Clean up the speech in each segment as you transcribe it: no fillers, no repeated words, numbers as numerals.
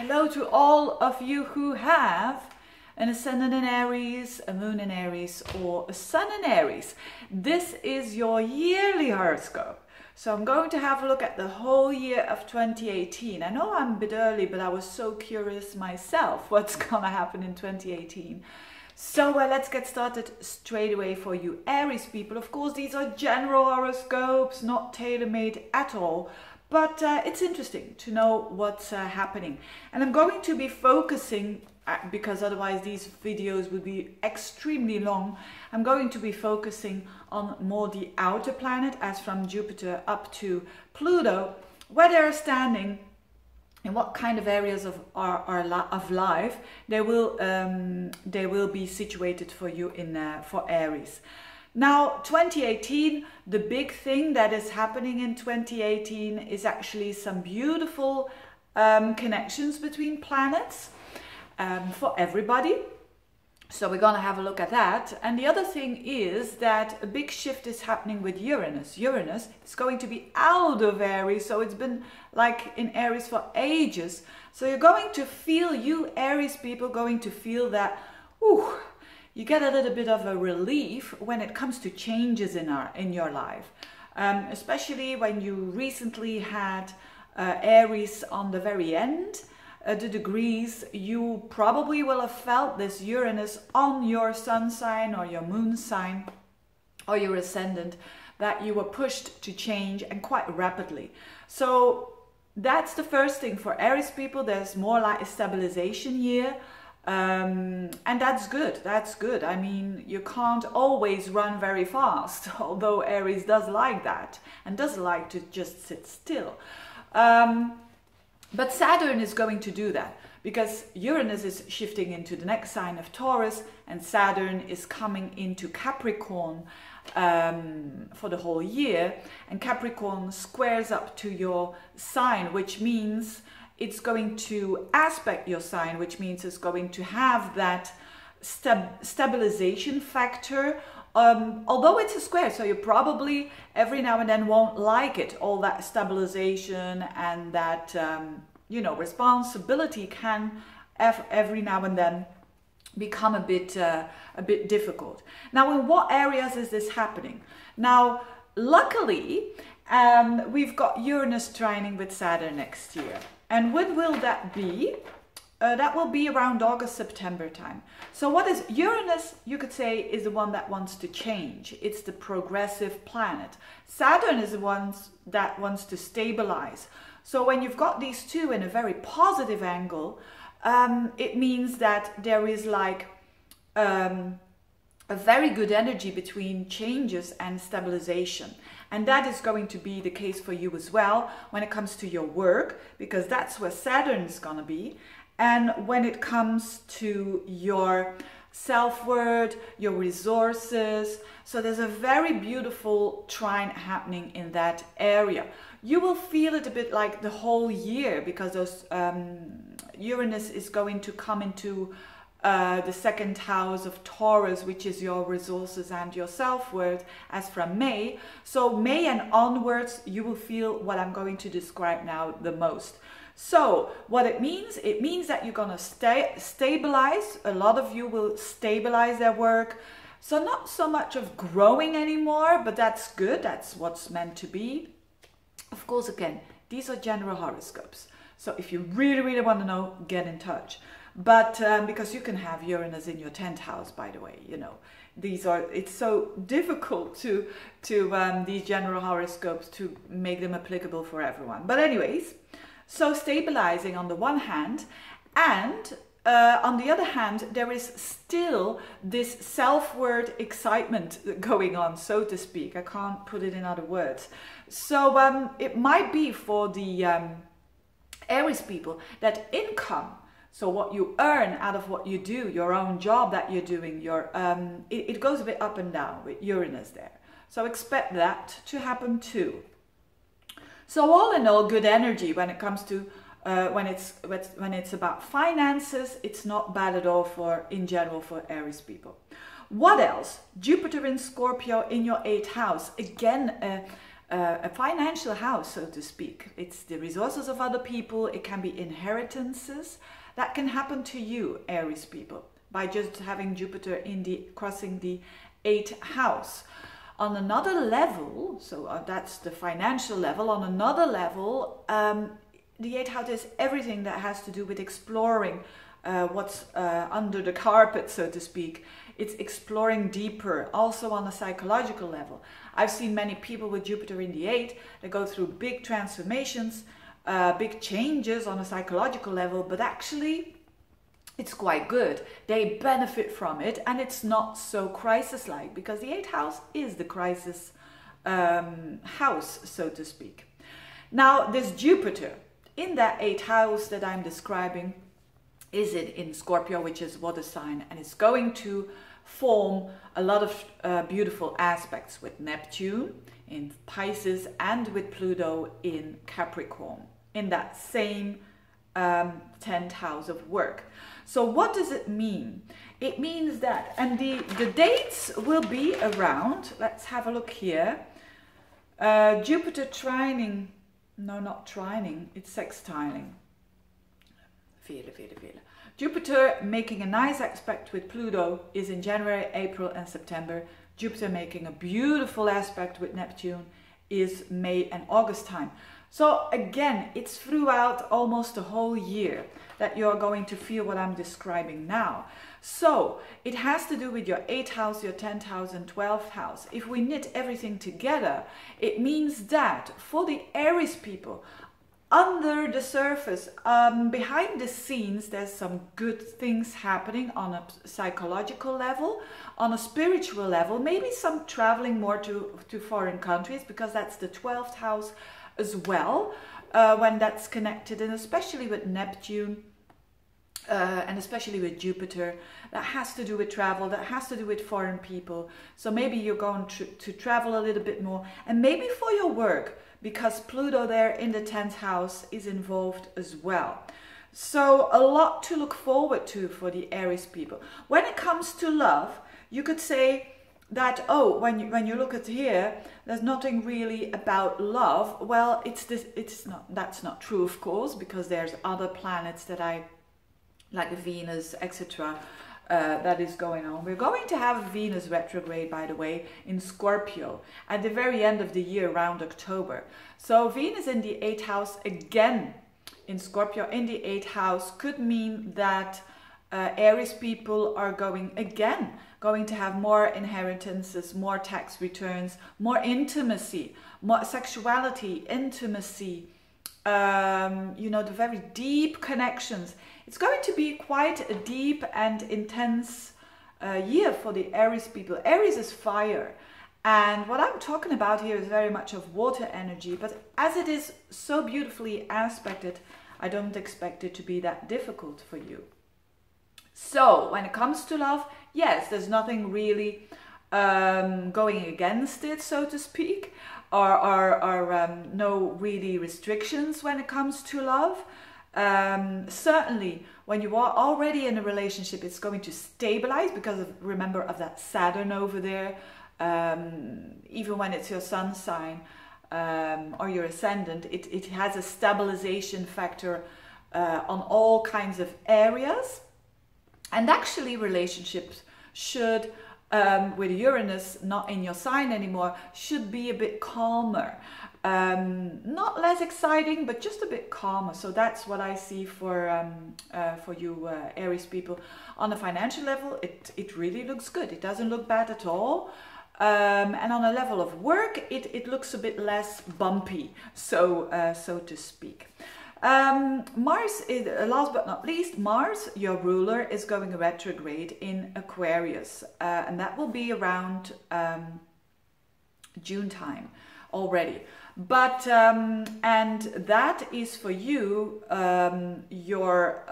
Hello to all of you who have an ascendant in Aries, a moon in Aries, or a sun in Aries. This is your yearly horoscope. So I'm going to have a look at the whole year of 2018. I know I'm a bit early, but I was so curious myself what's gonna happen in 2018. So let's get started straight away for you Aries people. Of course, these are general horoscopes, not tailor-made at all. But it's interesting to know what's happening. And I'm going to be focusing, because otherwise these videos would be extremely long, I'm going to be focusing on more the outer planet, as from Jupiter up to Pluto, where they're standing, in what kind of areas of life they will be situated for you in for Aries. Now, 2018, the big thing that is happening in 2018 is actually some beautiful connections between planets for everybody. So we're going to have a look at that. And the other thing is that a big shift is happening with Uranus. Uranus is going to be out of Aries, so it's been like in Aries for ages. So you're going to feel, you Aries people, going to feel that, ooh, you get a little bit of a relief when it comes to changes in your life, especially when you recently had Aries on the very end, the degrees. You probably will have felt this Uranus on your sun sign or your moon sign or your ascendant, that you were pushed to change, and quite rapidly. So that's the first thing for Aries people. There's more like a stabilization year. And that's good. That's good. I mean, you can't always run very fast, although Aries does like that and does like to just sit still. But Saturn is going to do that, because Uranus is shifting into the next sign of Taurus, and Saturn is coming into Capricorn for the whole year. And Capricorn squares up to your sign, which means it's going to aspect your sign, which means it's going to have that stabilization factor, although it's a square, so you probably every now and then won't like it. All that stabilization and that you know, responsibility can every now and then become a bit difficult. Now, in what areas is this happening? Now, luckily, we've got Uranus trining with Saturn next year. And when will that be? That will be around August, September time. So what is Uranus, you could say, is the one that wants to change. It's the progressive planet. Saturn is the one that wants to stabilize. So when you've got these two in a very positive angle, it means that there is like a very good energy between changes and stabilization. And that is going to be the case for you as well when it comes to your work, because that's where Saturn is going to be. And when it comes to your self-worth, your resources. So there's a very beautiful trine happening in that area. You will feel it a bit like the whole year, because those Uranus is going to come into the second house of Taurus, which is your resources and your self-worth, as from May. So May and onwards, you will feel what I'm going to describe now the most. So what it means that you're going to stabilize. A lot of you will stabilize their work. So not so much of growing anymore, but that's good. That's what's meant to be. Of course, again, these are general horoscopes. So if you really, really want to know, get in touch. But because you can have Uranus in your 10th house, by the way, you know, it's so difficult to these general horoscopes to make them applicable for everyone. But anyways, so stabilizing on the one hand, and on the other hand, there is still this self-worth excitement going on, so to speak. I can't put it in other words. So it might be for the Aries people that income, so what you earn out of what you do, your own job that you're doing, it goes a bit up and down with Uranus there. So expect that to happen too. So all in all, good energy when it comes to when it's about finances. It's not bad at all in general for Aries people. What else? Jupiter in Scorpio in your 8th house. Again, a financial house, so to speak. It's the resources of other people. It can be inheritances. That can happen to you, Aries people, by just having Jupiter in crossing the 8th house. On another level, so that's the financial level, on another level, the 8th house is everything that has to do with exploring what's under the carpet, so to speak. It's exploring deeper, also on a psychological level. I've seen many people with Jupiter in the 8th that go through big transformations, big changes on a psychological level, but actually it's quite good. They benefit from it, and it's not so crisis-like, because the 8th house is the crisis house, so to speak. Now, this Jupiter in that 8th house that I'm describing is it in Scorpio, which is water sign, and it's going to form a lot of beautiful aspects with Neptune in Pisces and with Pluto in Capricorn in that same 10th house of work. So what does it mean? It means that, and the dates will be around, let's have a look here, Jupiter trining, no, not trining, it's sextiling. Veerle. Jupiter making a nice aspect with Pluto is in January, April and September. Jupiter making a beautiful aspect with Neptune is May and August time. So again, it's throughout almost the whole year that you're going to feel what I'm describing now. So it has to do with your 8th house, your 10th house and 12th house. If we knit everything together, it means that for the Aries people, under the surface, behind the scenes, there's some good things happening on a psychological level, on a spiritual level, maybe some traveling more to foreign countries, because that's the 12th house as well, when that's connected, and especially with Neptune, and especially with Jupiter, that has to do with travel, that has to do with foreign people. So maybe you're going to travel a little bit more, and maybe for your work, because Pluto there in the 10th house is involved as well. So a lot to look forward to for the Aries people. When it comes to love, you could say that, oh, when you look at here, there's nothing really about love. Well, that's not true, of course, because there's other planets that like Venus, etc., that is going on. We're going to have Venus retrograde, by the way, in Scorpio at the very end of the year, around October. So Venus in the 8th house again in Scorpio in the 8th house could mean that Aries people are going to have more inheritances, more tax returns, more intimacy, more sexuality, intimacy, you know, the very deep connections. It's going to be quite a deep and intense year for the Aries people. Aries is fire, and what I'm talking about here is very much of water energy, but as it is so beautifully aspected, I don't expect it to be that difficult for you. So when it comes to love, yes, there's nothing really going against it, so to speak, or no really restrictions when it comes to love. Certainly when you are already in a relationship, it's going to stabilize because of, remember, of that Saturn over there. Even when it's your sun sign or your ascendant, it has a stabilization factor on all kinds of areas. And actually relationships should, with Uranus not in your sign anymore, should be a bit calmer. Not less exciting, but just a bit calmer. So that's what I see for you Aries people. On a financial level, it really looks good. It doesn't look bad at all. And on a level of work, it looks a bit less bumpy, so to speak. Mars is, last but not least, Mars, your ruler, is going retrograde in Aquarius, and that will be around June time already. But and that is for you your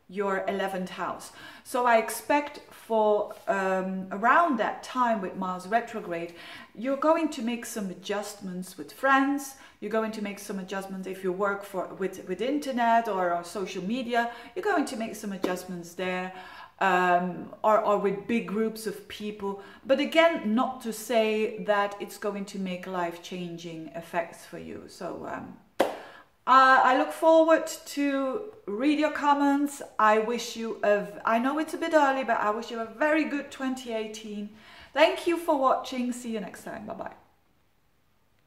your 11th house. So I expect for around that time with Mars retrograde, you're going to make some adjustments with friends. You're going to make some adjustments if you work with internet or social media. You're going to make some adjustments there. or with big groups of people. But again, not to say that it's going to make life-changing effects for you. So I look forward to read your comments. I wish you I know it's a bit early, but I wish you a very good 2018. Thank you for watching. See you next time. Bye-bye.